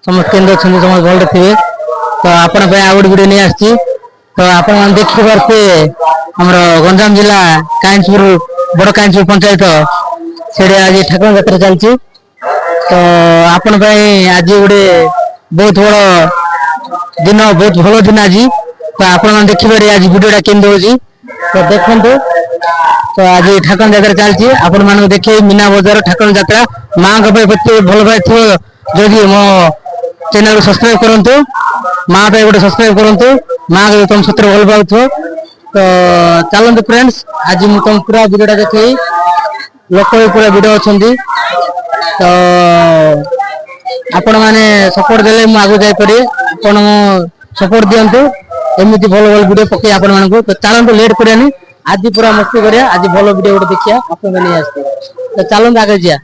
समस्त केंद्र अच्छे समस्त भल थे तो आपण आउट वीडियो नहीं आसी तो आपण देखी पारे आम गंजाम जिला काइंसपुर बड़ काइंसपुर पंचायत से आज ठाकुर जात्रा चलती तो आपण आज गोटे बहुत बड़ दिन बहुत भल दिन आज तो आपण देखिए आज वीडियोटा केमती होची तो देखु तो आज ठाकुर जात्रा चलती आपण मान देखिए मीना बजार ठाकुर जात्रा माँ को भल पाई थो जो मो चैनल सब्सक्राइब करूँ माँ पे गोटे सब्सक्राइब करूँ माँ को तुम सतर भल पाउ तो चलते फ्रेंड्स आज मुझे तुम पूरा वीडियोटा देखे लोक भी पूरा वीडियो अच्छा तो आपण मैंने सपोर्ट देले मुझे आगे जापरि आपण सपोर्ट दिंतु एमती भल भल वीडियो पकई आपण मानक तो चलते लेट करानी आज पूरा मस्ती करिया आज भल वीडियो गोटे देखिया आप नहीं आसते तो चलते आगे जा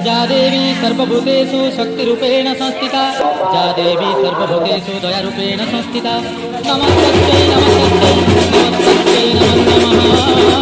जा देवी सर्वभूतेषु शक्तिरूपेण संस्थिता जा देवी सर्वभूतेषु दयारूपेण संस्थिता नमस्तस्यै नमस्तस्यै नमस्तस्यै नमो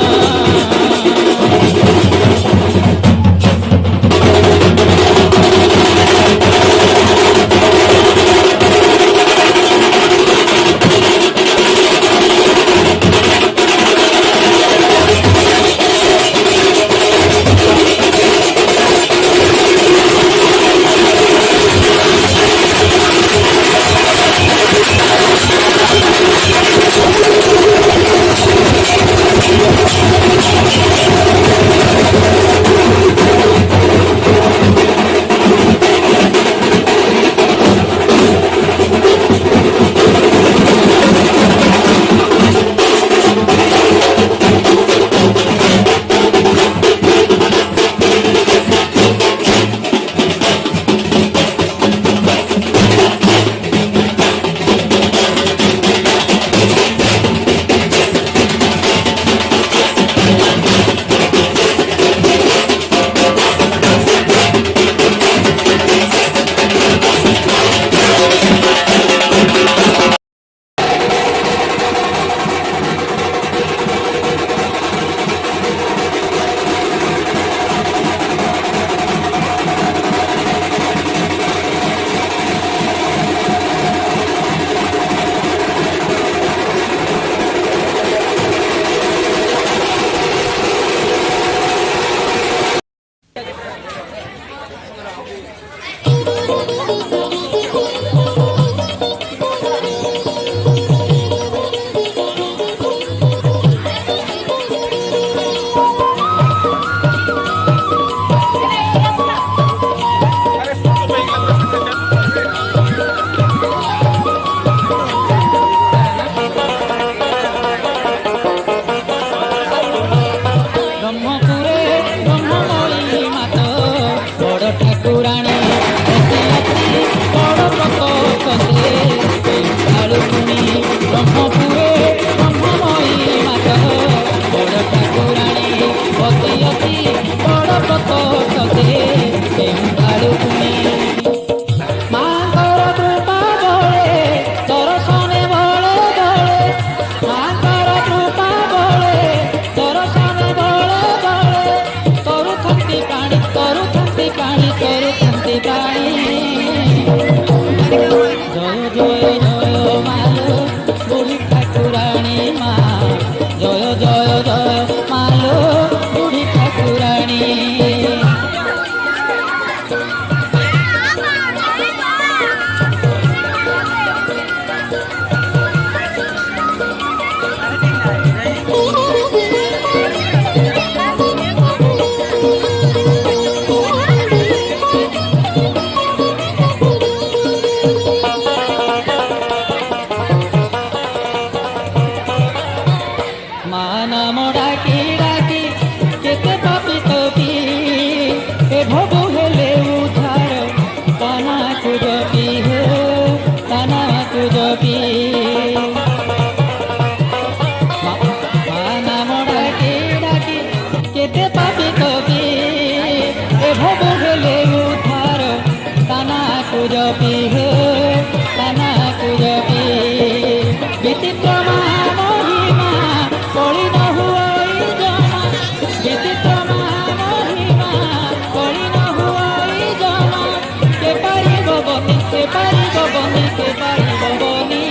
বনি কে পারিব বনি কে পারিব বনি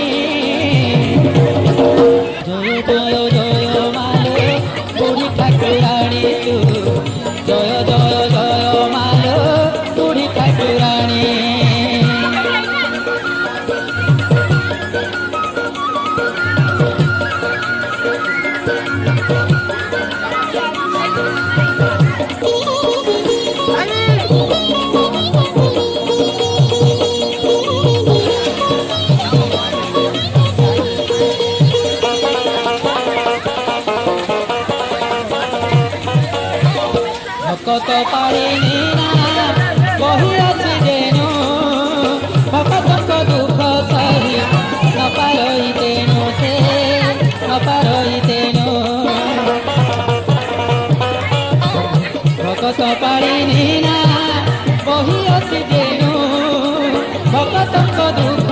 জয় জয় জয় মালো বুড়ি ঠাকুরানী তু জয় জয় জয় মালো বুড়ি ঠাকুরানী ভকত পারিনি না বহি আছে যেনু ভকতଙ୍କ দুঃখ সহি ন পারই তেনু সে ন পারই তেনু ভকত পারিনি না বহি আছে যেনু ভকতଙ୍କ দুঃখ